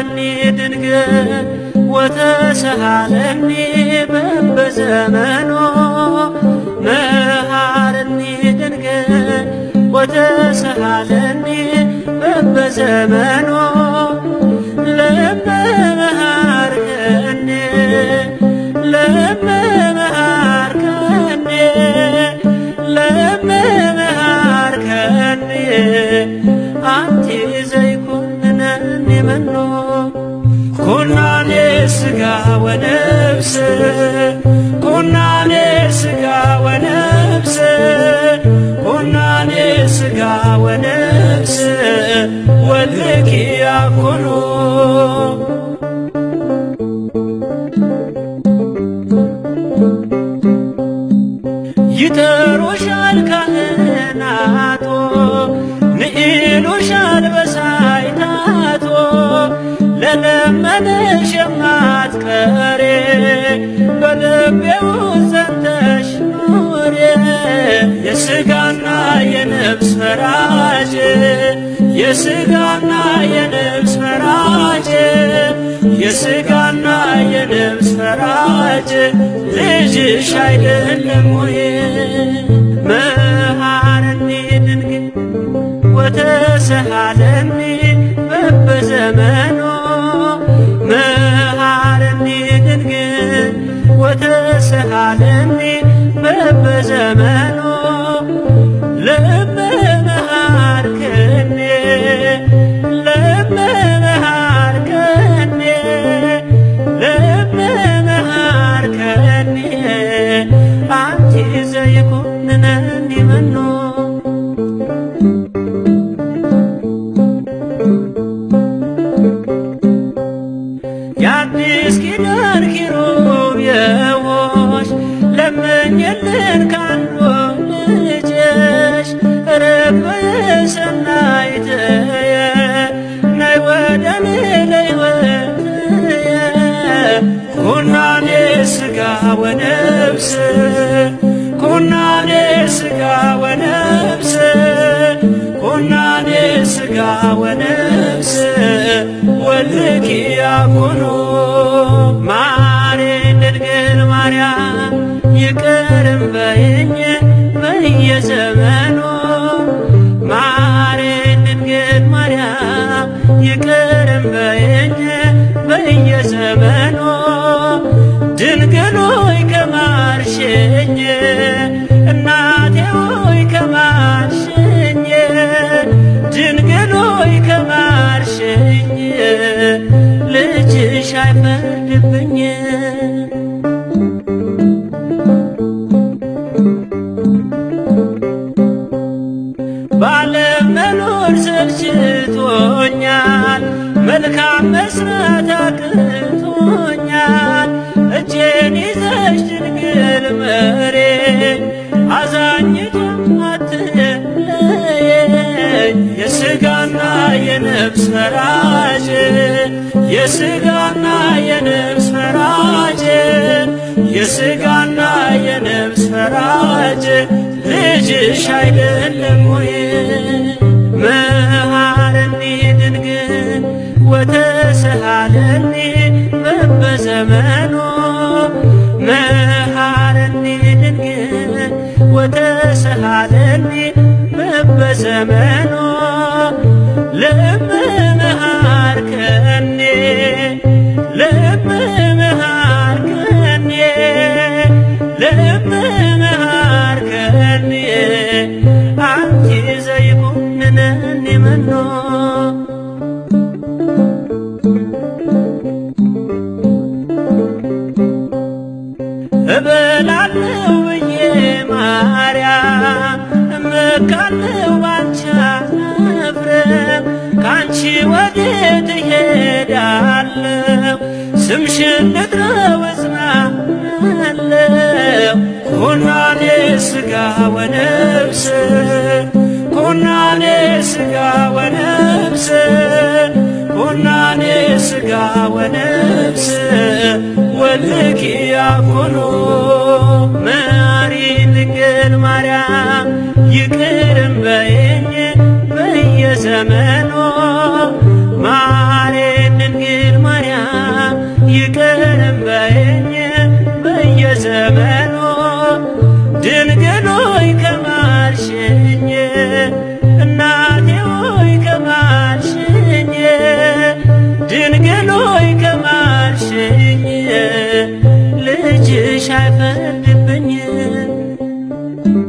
መሃረኒ ድንግል ወተሰሃለኒ በበዘመኖ መሃረኒ ድንግል ወተሰሃለኒ በበዘመኖ ለመመሃርከኒ ለመመሃርከኒ ለመመሃርከኒ አንቲ ዘይኮንነኒ መኖ ኩናኔ ሥጋ ወነፍስ ኩናኔ ሥጋ ወነፍስ ኩናኔ ሥጋ ወነፍስ ወልኪ ያኮኑ ይጠሩሻል ካህናቶ ንኢሉሻል በሳይታቶ ለለመነሽ የማትቀሪ በልቤ ውስጥ ጸንተሽ ኑሪ የሥጋና የነፍስ ፈራጅ የሥጋና የነፍስ ፈራጅ የሥጋና የነፍስ ፈራጅ ልጅሽ አይደለም ወይ? መሃረኒ ድንግል ወተሰሃለኒ በበዘመኖ መሃረኒ ድንግል ወተሰሃለኒ በበዘመኖ ለመመሃርከኒ ለመመሃርከኒ ለመመሃርከኒ አንቲ ዘይኮንነኒ መኖ የአዲስ ኪዳን ኪሩቤሎች ለምኝልን ካንዱ ልጅሽ ርግበ ሰናይትየ ነይ ወደኔ ለሕይወትየ ኩናኔ ሥጋ ወነፍስ ኩናኔ ሥጋ ወነፍስ ኩናኔ ሥጋ ወነፍስ ወልኪ ያኮኑ ማሬን ድንግል ማርያም ይቅርም በይኝ በየዘመኑ ማሬን ድንግል ማርያም ይቅርም በይኝ በየዘመኑ ድንግል ሆይ ከማርሽኝ እናቴ ሆይ ከማርሽኝ ድንግል ሆይ ከማርሽኝ ልጅሽ አይፈርድብኝ በዓለም መኖር ሰልችቶኛል መልካም መስራት አቅቶኛል እጄን ይዘሽ ድንግል መሬኝ አዛኝቱ አትለየኝ የሥጋና የነፍስ ፈራጅ የሥጋና የነፍስ ፈራጅ የሥጋና የነፍስ ፈራጅ ልጅሽ አይደለም ወይ? መሃረኒ ድንግል ወተሰሃለኒ በበዘመኑ መሃረኒ ድንግል ወተሰሃለኒ በበዘመኑ ለመመሃርከኒ ለመመሃርከኒ ለመመሃርከኒ አንቲ ዘይኮንነኒ መኖ እበላለሁ ብዬ ማርያም እመካለሁ ባንቺ አላፍርም ካንቺ ወዴት እሄዳለሁ ስምሽን ልጥራው እጽናናለሁ ኩናኔ ሥጋ ወነፍስ ኩናኔ ሥጋ ወነፍስ ኩናኔ ሥጋ ወነፍስ ወልኪ ያኮኑ